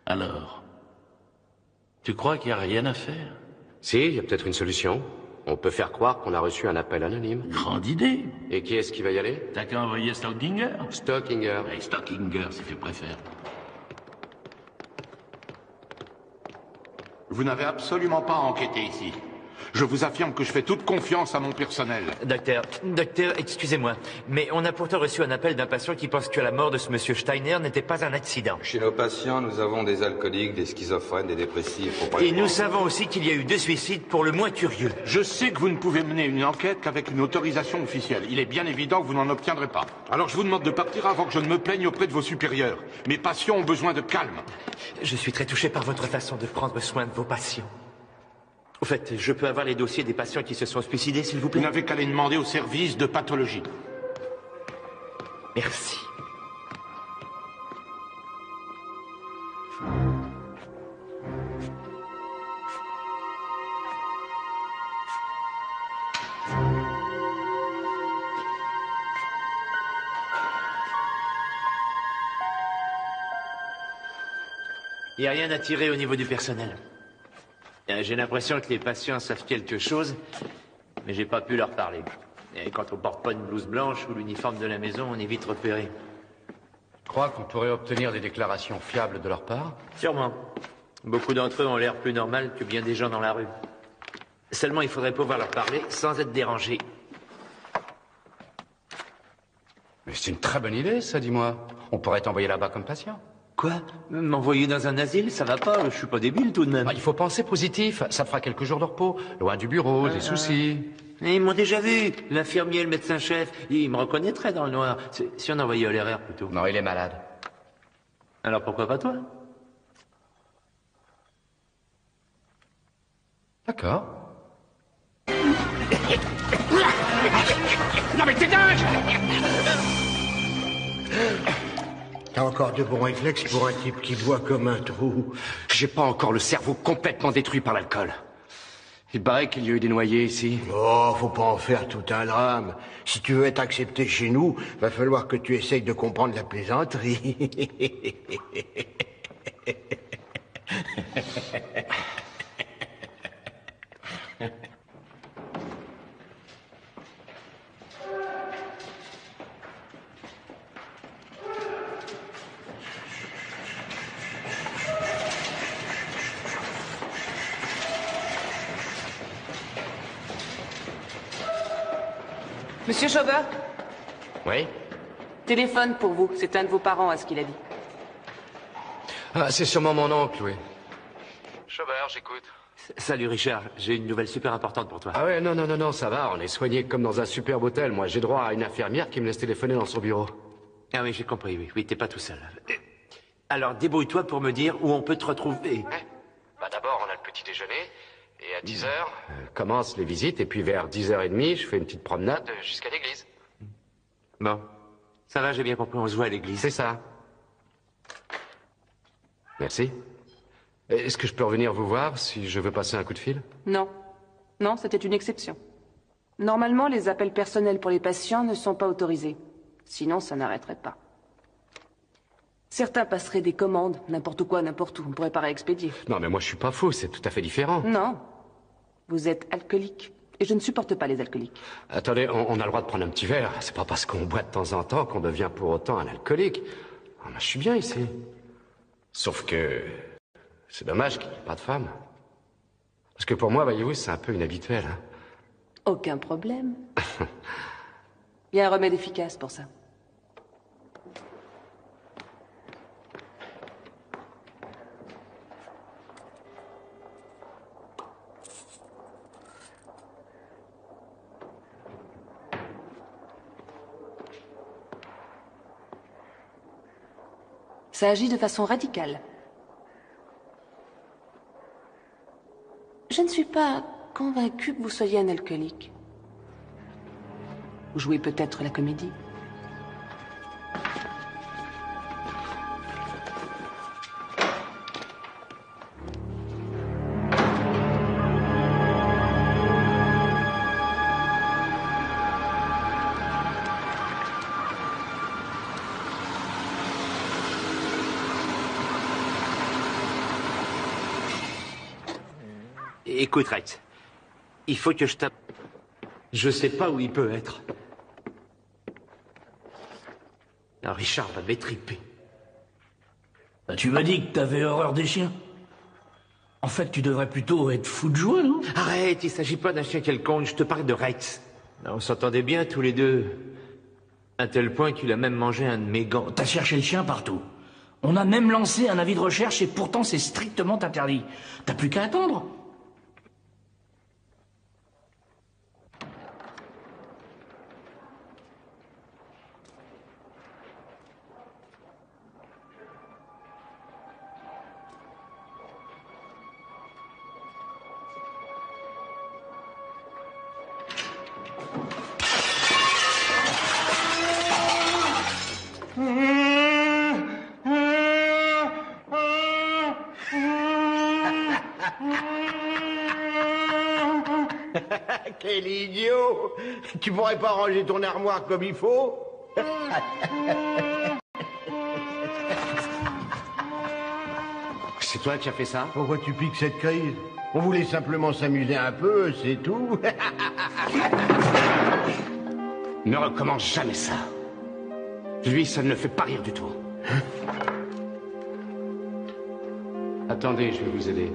Alors... Tu crois qu'il n'y a rien à faire? Si, il y a peut-être une solution. On peut faire croire qu'on a reçu un appel anonyme. Grande idée. Et qui est-ce qui va y aller? T'as qu'à envoyer Stockinger. Stockinger. Hey, Stockinger, si tu préfères. Vous n'avez absolument pas enquêté ici. Je vous affirme que je fais toute confiance à mon personnel. Docteur, excusez-moi, mais on a pourtant reçu un appel d'un patient qui pense que la mort de ce monsieur Steiner n'était pas un accident. Chez nos patients, nous avons des alcooliques, des schizophrènes, des dépressifs. Et nous savons aussi qu'il y a eu 2 suicides pour le moins curieux. Je sais que vous ne pouvez mener une enquête qu'avec une autorisation officielle. Il est bien évident que vous n'en obtiendrez pas. Alors je vous demande de partir avant que je ne me plaigne auprès de vos supérieurs. Mes patients ont besoin de calme. Je suis très touché par votre façon de prendre soin de vos patients. Au fait, je peux avoir les dossiers des patients qui se sont suicidés, s'il vous plaît? Vous n'avez qu'à les demander au service de pathologie. Merci. Il n'y a rien à tirer au niveau du personnel. J'ai l'impression que les patients savent quelque chose, mais j'ai pas pu leur parler. Et quand on porte pas une blouse blanche ou l'uniforme de la maison, on est vite repéré. Je crois qu'on pourrait obtenir des déclarations fiables de leur part? Sûrement. Beaucoup d'entre eux ont l'air plus normal que bien des gens dans la rue. Seulement, il faudrait pouvoir leur parler sans être dérangé. Mais c'est une très bonne idée, ça, dis-moi. On pourrait t'envoyer là-bas comme patient. Quoi? M'envoyer dans un asile? Ça va pas, je suis pas débile tout de même. Ah, il faut penser positif, ça fera quelques jours de repos, loin du bureau, des soucis. Ils m'ont déjà vu, l'infirmier et le médecin-chef. Ils me reconnaîtraient dans le noir. Si on envoyait Hollerer plutôt. Non, il est malade. Alors pourquoi pas toi? D'accord. Non mais t'es dingue! T'as encore de bons réflexes pour un type qui boit comme un trou. J'ai pas encore le cerveau complètement détruit par l'alcool. Il paraît qu'il y a eu des noyés ici. Oh, faut pas en faire tout un drame. Si tu veux être accepté chez nous, va falloir que tu essayes de comprendre la plaisanterie. Monsieur Schauber, Oui? téléphone pour vous. C'est un de vos parents, à ce qu'il a dit. Ah, c'est sûrement mon oncle, oui. Schauber, j'écoute. Salut Richard, j'ai une nouvelle super importante pour toi. Ah ouais, non, ça va, on est soigné comme dans un superbe hôtel. Moi, j'ai droit à une infirmière qui me laisse téléphoner dans son bureau. Ah oui, j'ai compris, oui, t'es pas tout seul. Alors, débrouille-toi pour me dire où on peut te retrouver. Bah d'abord, on a le petit déjeuner, et à 10h... commencent les visites, et puis vers 10h30, je fais une petite promenade jusqu'à l'église. Bon, ça va, j'ai bien compris, on se voit à l'église. C'est ça. Merci. Est-ce que je peux revenir vous voir si je veux passer un coup de fil? Non. Non, c'était une exception. Normalement, les appels personnels pour les patients ne sont pas autorisés. Sinon, ça n'arrêterait pas. Certains passeraient des commandes, n'importe quoi, n'importe où. On pourrait pas réexpédier. Non, mais moi, je suis pas fou, c'est tout à fait différent. Non. Vous êtes alcoolique. Et je ne supporte pas les alcooliques. Attendez, on a le droit de prendre un petit verre. C'est pas parce qu'on boit de temps en temps qu'on devient pour autant un alcoolique. Ah, moi, je suis bien ici. Sauf que... c'est dommage qu'il n'y ait pas de femme. Parce que pour moi, voyez-vous, c'est un peu inhabituel. Hein. Aucun problème. Il y a un remède efficace pour ça. Ça agit de façon radicale. Je ne suis pas convaincue que vous soyez un alcoolique. Vous jouez peut-être la comédie. Écoute, Rex, il faut que je tape. Je sais pas où il peut être. Alors Richard va m'étriper. Bah, tu m'as dit que t'avais horreur des chiens. En fait, tu devrais plutôt être fou de joie, non? Arrête, il s'agit pas d'un chien quelconque, je te parle de Rex. On s'entendait bien tous les deux. À tel point qu'il a même mangé un de mes gants. T'as cherché le chien partout. On a même lancé un avis de recherche et pourtant c'est strictement interdit. T'as plus qu'à attendre. Quel idiot! Tu pourrais pas ranger ton armoire comme il faut? C'est toi qui as fait ça? Pourquoi tu piques cette crise? On voulait simplement s'amuser un peu, c'est tout. Ne recommence jamais ça. Lui, ça ne le fait pas rire du tout. Attendez, je vais vous aider.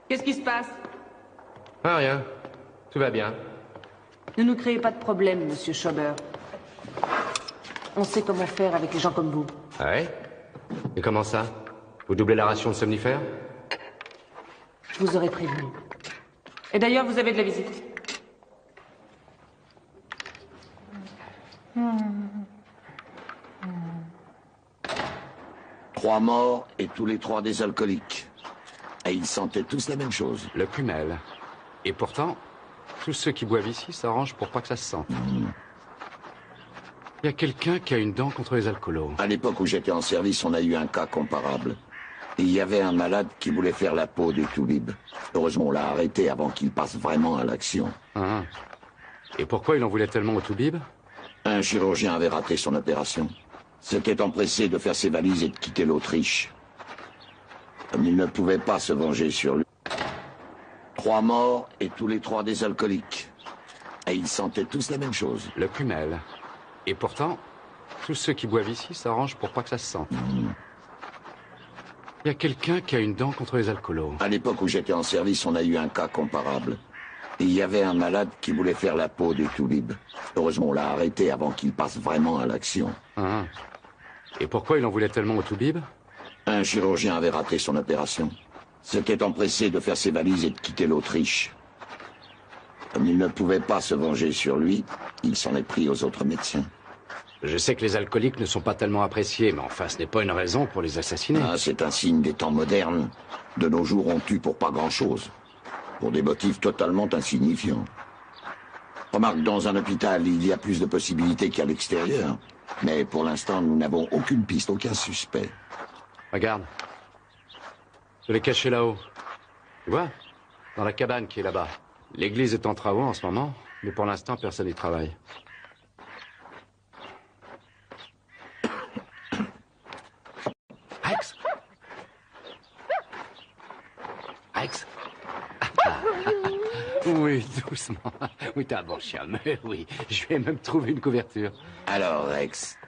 Qu'est-ce qui se passe? Ah, rien. Tout va bien. Ne nous créez pas de problème, monsieur Schober. On sait comment faire avec les gens comme vous. Ah ouais? Et comment ça? Vous doublez la ration de somnifères? Je vous aurais prévenu. Et d'ailleurs, vous avez de la visite. Trois morts et tous les trois des alcooliques. Et ils sentaient tous la même chose. Le prunelle. Et pourtant, tous ceux qui boivent ici s'arrangent pour pas que ça se sente. Il y a quelqu'un qui a une dent contre les alcoolos. À l'époque où j'étais en service, on a eu un cas comparable. Il y avait un malade qui voulait faire la peau des toubibs. Heureusement, on l'a arrêté avant qu'il passe vraiment à l'action. Ah. Et pourquoi il en voulait tellement au toubib? Un chirurgien avait raté son opération. S'était empressé de faire ses valises et de quitter l'Autriche. Comme il ne pouvait pas se venger sur lui. Trois morts et tous les trois des alcooliques. Et ils sentaient tous la même chose. Le prunelle. Et pourtant, tous ceux qui boivent ici s'arrangent pour pas que ça se sente. Il y a quelqu'un qui a une dent contre les alcoolos. À l'époque où j'étais en service, on a eu un cas comparable. Il y avait un malade qui voulait faire la peau des toubibs. Heureusement, on l'a arrêté avant qu'il passe vraiment à l'action. Ah. Et pourquoi il en voulait tellement au toubib? Un chirurgien avait raté son opération. S'était empressé de faire ses valises et de quitter l'Autriche. Comme il ne pouvait pas se venger sur lui, il s'en est pris aux autres médecins. Je sais que les alcooliques ne sont pas tellement appréciés, mais enfin, ce n'est pas une raison pour les assassiner. Ah, c'est un signe des temps modernes. De nos jours, on tue pour pas grand-chose. Pour des motifs totalement insignifiants. Remarque, dans un hôpital, il y a plus de possibilités qu'à l'extérieur. Mais pour l'instant, nous n'avons aucune piste, aucun suspect. Regarde. Je l'ai caché là-haut. Tu vois? Dans la cabane qui est là-bas. L'église est en travaux en ce moment, mais pour l'instant, personne n'y travaille. Rex? Rex? Oui, doucement. Oui, t'es un bon chien, mais oui. Je vais même trouver une couverture. Alors, Rex,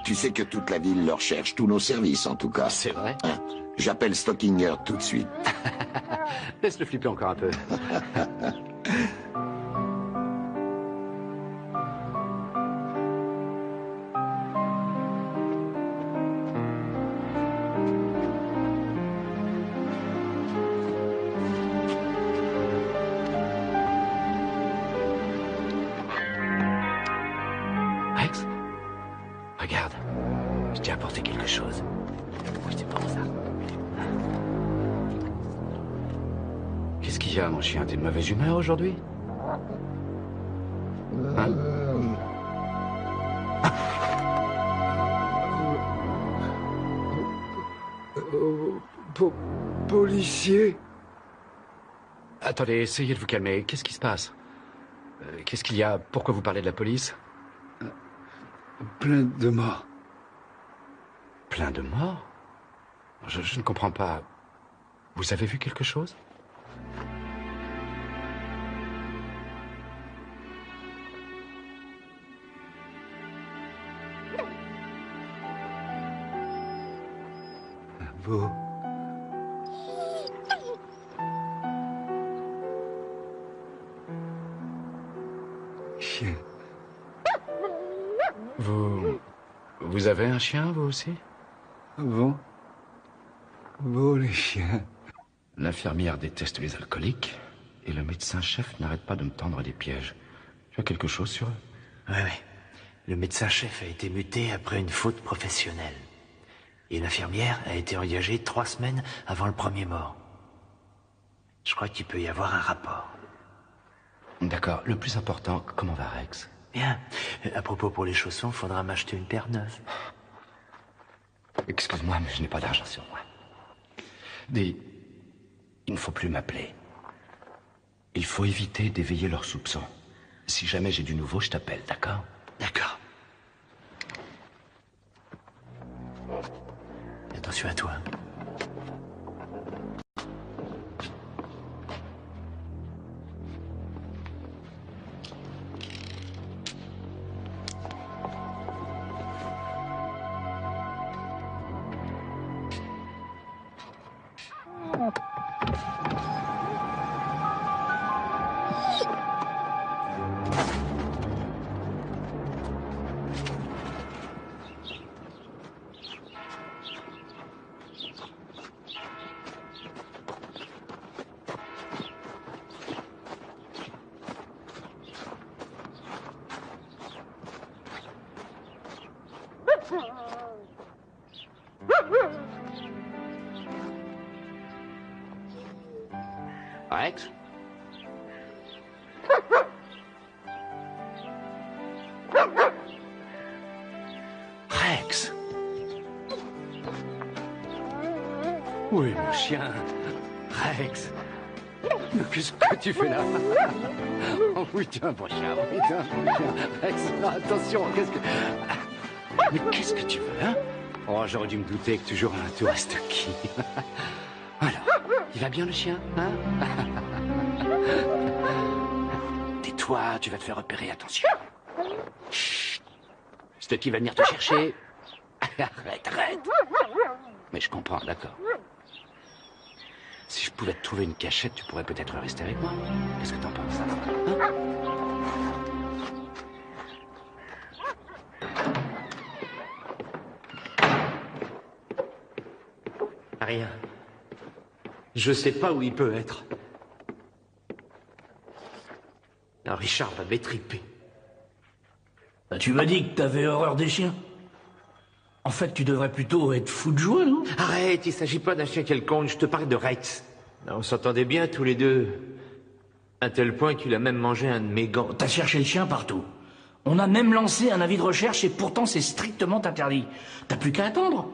tu sais que toute la ville leur cherche, tous nos services en tout cas. C'est vrai. Hein, j'appelle Stockinger tout de suite. Laisse-le flipper encore un peu. Rex, regarde. Je t'ai apporté quelque chose. Oui, c'est pour ça. Qu'est-ce qu'il y a, mon chien? T'es de mauvaise humeur aujourd'hui? Hein? Policier. Attendez, essayez de vous calmer. Qu'est-ce qui se passe? Qu'est-ce qu'il y a? Pourquoi vous parlez de la police? Plein de morts. Plein de morts? Je ne comprends pas. Vous avez vu quelque chose? Beau. Chien. Vous avez un chien, vous aussi? Bon. Beau les chiens. L'infirmière déteste les alcooliques et le médecin-chef n'arrête pas de me tendre des pièges. Tu as quelque chose sur eux? Oui. Le médecin-chef a été muté après une faute professionnelle. Et l'infirmière a été engagée 3 semaines avant le premier mort. Je crois qu'il peut y avoir un rapport. D'accord. Le plus important, comment va Rex? Bien. À propos pour les chaussons, faudra m'acheter une paire neuve. Excuse-moi, mais je n'ai pas d'argent sur moi. Dis, il ne faut plus m'appeler. Il faut éviter d'éveiller leurs soupçons. Si jamais j'ai du nouveau, je t'appelle, d'accord? D'accord. Attention à toi. Rex? Rex! Oui, mon chien. Rex. Mais qu'est-ce que tu fais là? Oh oui, tu es un bon chien. Oui, tu es un bon chien. Rex, attention, qu'est-ce que... Mais qu'est-ce que tu veux, hein? Oh, j'aurais dû me douter que tu jouerais un tour à Stocky. Alors, il va bien le chien, hein? Tais-toi, tu vas te faire repérer, attention. Chut. Stocky va venir te chercher. Arrête. Mais je comprends, d'accord. Si je pouvais te trouver une cachette, tu pourrais peut-être rester avec moi. Qu'est-ce que t'en penses, hein? Rien. Je sais pas où il peut être. Alors Richard va m'étriper. Bah, tu m'as dit que t'avais horreur des chiens. En fait, tu devrais plutôt être fou de joie, non? Arrête, il s'agit pas d'un chien quelconque, je te parle de Rex. On s'entendait bien tous les deux. À tel point qu'il a même mangé un de mes gants. T'as cherché le chien partout. On a même lancé un avis de recherche et pourtant c'est strictement interdit. T'as plus qu'à attendre.